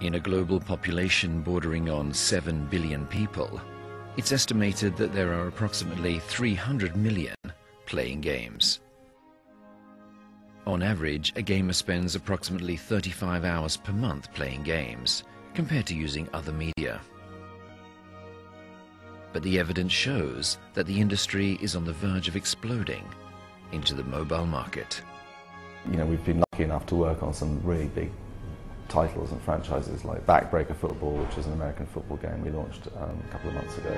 In a global population bordering on 7 billion people, it's estimated that there are approximately 300 million playing games. On average, a gamer spends approximately 35 hours per month playing games, compared to using other media. But the evidence shows that the industry is on the verge of exploding into the mobile market. You know, we've been lucky enough to work on some really big titles and franchises like Backbreaker Football, which is an American football game we launched a couple of months ago.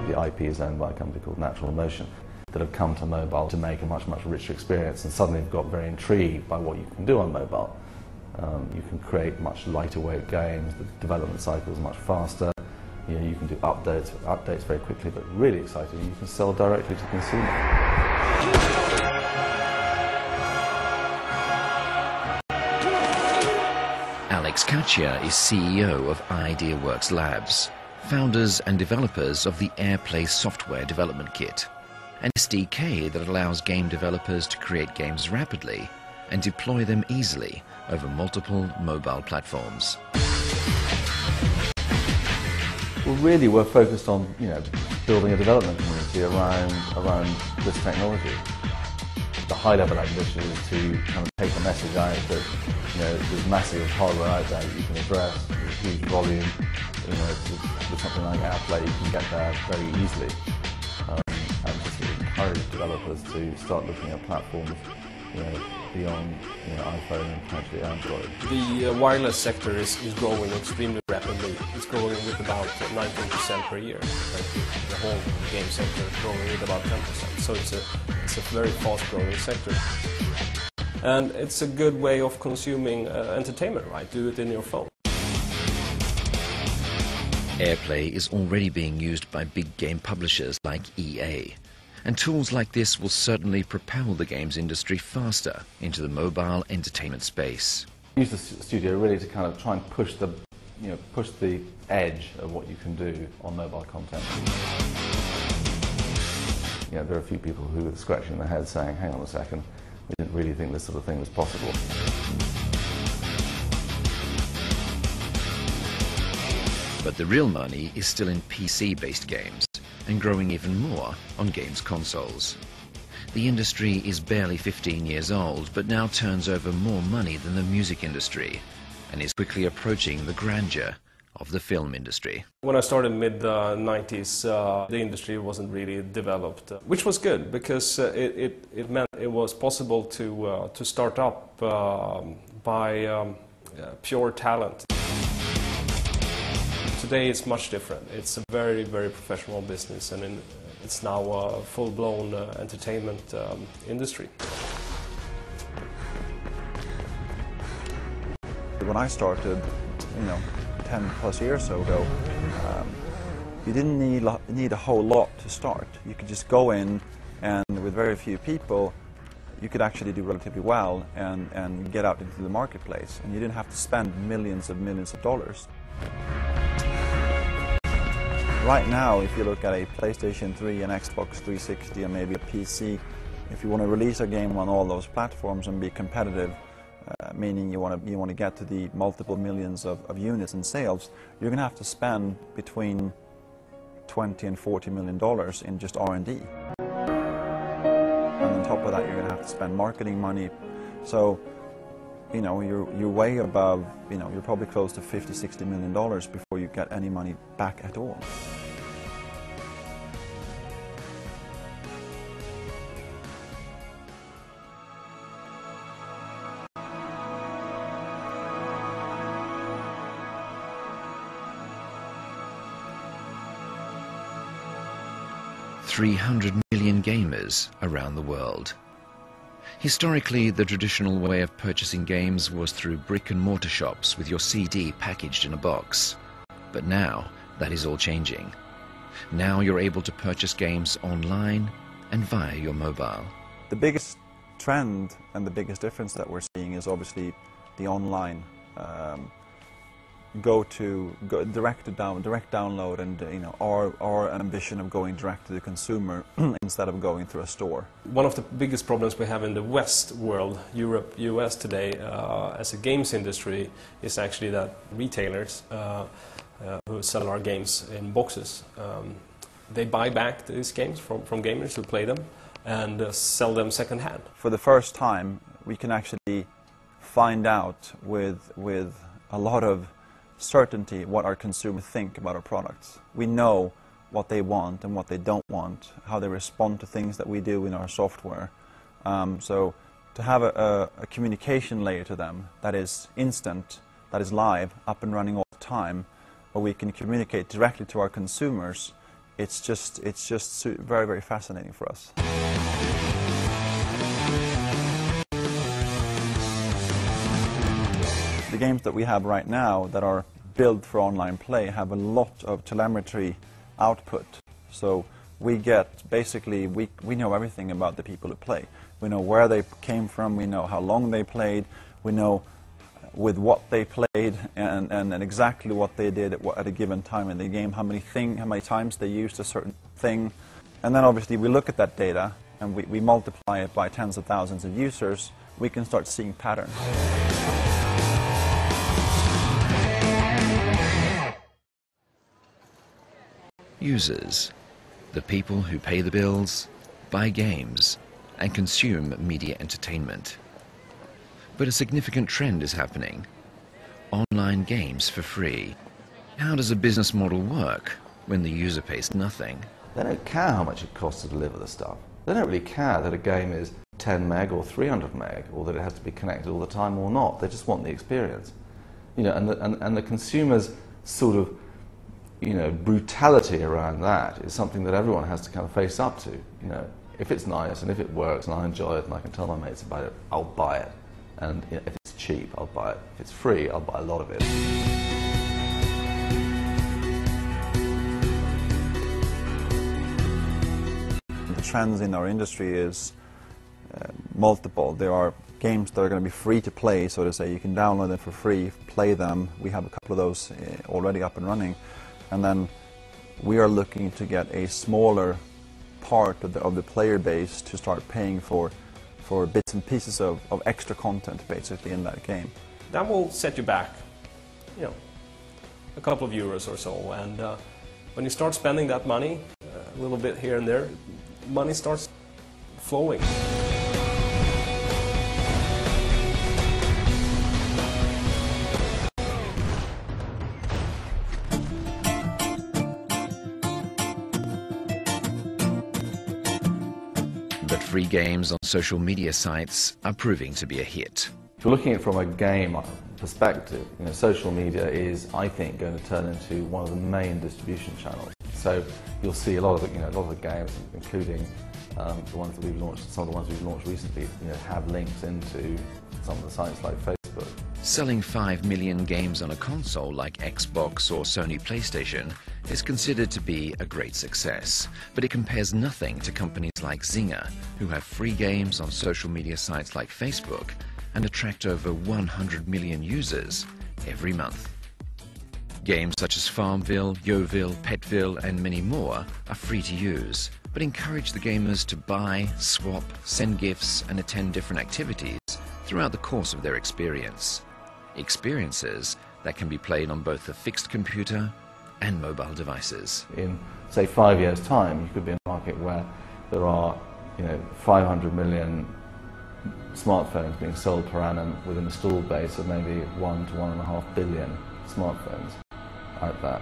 The IP is owned by a company called Natural Emotion that have come to mobile to make a much richer experience, and suddenly have got very intrigued by what you can do on mobile. You can create much lighter weight games, the development cycle is much faster. You know, you can do updates very quickly, but really exciting, you can sell directly to the consumer. Alex Kachia is CEO of IdeaWorks Labs, founders and developers of the AirPlay software development kit, an SDK that allows game developers to create games rapidly and deploy them easily over multiple mobile platforms. Well, really, we're focused on, you know, building a development community around this technology. The high-level ambition is to kind of take the message out that, you know, there's massive hardware out there that you can address with huge volume. You know, with something like AirPlay, you can get there very easily. And just encourage developers to start looking at platforms, you know, beyond, you know, iPhone and potentially Android. The wireless sector is growing extremely rapidly. It's growing with about 19% per year. The whole game sector is growing with about 10%. So it's a very fast-growing sector. And it's a good way of consuming entertainment, right? Do it in your phone. AirPlay is already being used by big game publishers like EA. And tools like this will certainly propel the games industry faster into the mobile entertainment space. Use the studio really to kind of try and push the edge of what you can do on mobile content. You know, there are a few people who are scratching their heads saying, hang on a second, we didn't really think this sort of thing was possible. But the real money is still in PC-based games, and growing even more on games consoles. The industry is barely 15 years old, but now turns over more money than the music industry, and is quickly approaching the grandeur of the film industry. When I started mid-90s, the industry wasn't really developed, which was good because it meant it was possible to start up by pure talent. Today it's much different. It's a very professional business, and it's now a full-blown entertainment industry. When I started, you know, 10 plus years ago, you didn't need a whole lot to start. You could just go in, and with very few people, you could actually do relatively well and get out into the marketplace, and you didn't have to spend millions of dollars. Right now, if you look at a PlayStation 3, an Xbox 360, and maybe a PC, if you want to release a game on all those platforms and be competitive, meaning you want to get to the multiple millions of units in sales, you're going to have to spend between $20 and $40 million in just R&D. And on top of that, you're going to have to spend marketing money. So, you know, you're way above, you know, you're probably close to $50–60 million before you get any money back at all. $300 million gamers around the world. Historically, the traditional way of purchasing games was through brick-and-mortar shops with your CD packaged in a box. But now, that is all changing. Now you're able to purchase games online and via your mobile. The biggest trend and the biggest difference that we're seeing is obviously the online direct download, and our ambition of going direct to the consumer instead of going through a store. One of the biggest problems we have in the West world, Europe, US today, as a games industry, is actually that retailers who sell our games in boxes, they buy back these games from gamers who play them and sell them second-hand. For the first time, we can actually find out with a lot of certainty what our consumers think about our products. We know what they want and what they don't want, how they respond to things that we do in our software. So to have a communication layer to them that is instant, that is live, up and running all the time, where we can communicate directly to our consumers, it's just very, very fascinating for us. The games that we have right now that are built for online play have a lot of telemetry output. So we get, basically, we know everything about the people who play. We know where they came from, we know how long they played, we know with what they played and exactly what they did at a given time in the game, how many times they used a certain thing. And then obviously we look at that data and we multiply it by tens of thousands of users, we can start seeing patterns. Users, the people who pay the bills, buy games, and consume media entertainment. But a significant trend is happening. Online games for free. How does a business model work when the user pays nothing? They don't care how much it costs to deliver the stuff. They don't really care that a game is 10 meg or 300 meg, or that it has to be connected all the time or not. They just want the experience. And the consumer's sort of brutality around that is something that everyone has to kind of face up to. If it's nice and if it works and I enjoy it and I can tell my mates about it, I'll buy it. And if it's cheap, I'll buy it. If it's free, I'll buy a lot of it. The trends in our industry is multiple. There are games that are going to be free to play, so to say. You can download them for free, play them. We have a couple of those already up and running. And then we are looking to get a smaller part of the player base to start paying for bits and pieces of extra content, basically, in that game. That will set you back, a couple of euros or so. And when you start spending that money, a little bit here and there, money starts flowing. But free games on social media sites are proving to be a hit. If you're looking at it from a game perspective, social media is, I think, going to turn into one of the main distribution channels. So you'll see a lot of the games, including the ones that we've launched, some of the ones we've launched recently, have links into some of the sites like Facebook. Selling 5 million games on a console like Xbox or Sony PlayStation is considered to be a great success, but it compares nothing to companies like Zynga, who have free games on social media sites like Facebook and attract over 100 million users every month. Games such as Farmville, Yeovil, Petville and many more are free to use, but encourage the gamers to buy, swap, send gifts and attend different activities throughout the course of their experience. Experiences that can be played on both the fixed computer and mobile devices. In, say, 5 years' time, you could be in a market where there are 500 million smartphones being sold per annum with an installed base of maybe 1 to 1.5 billion smartphones like that.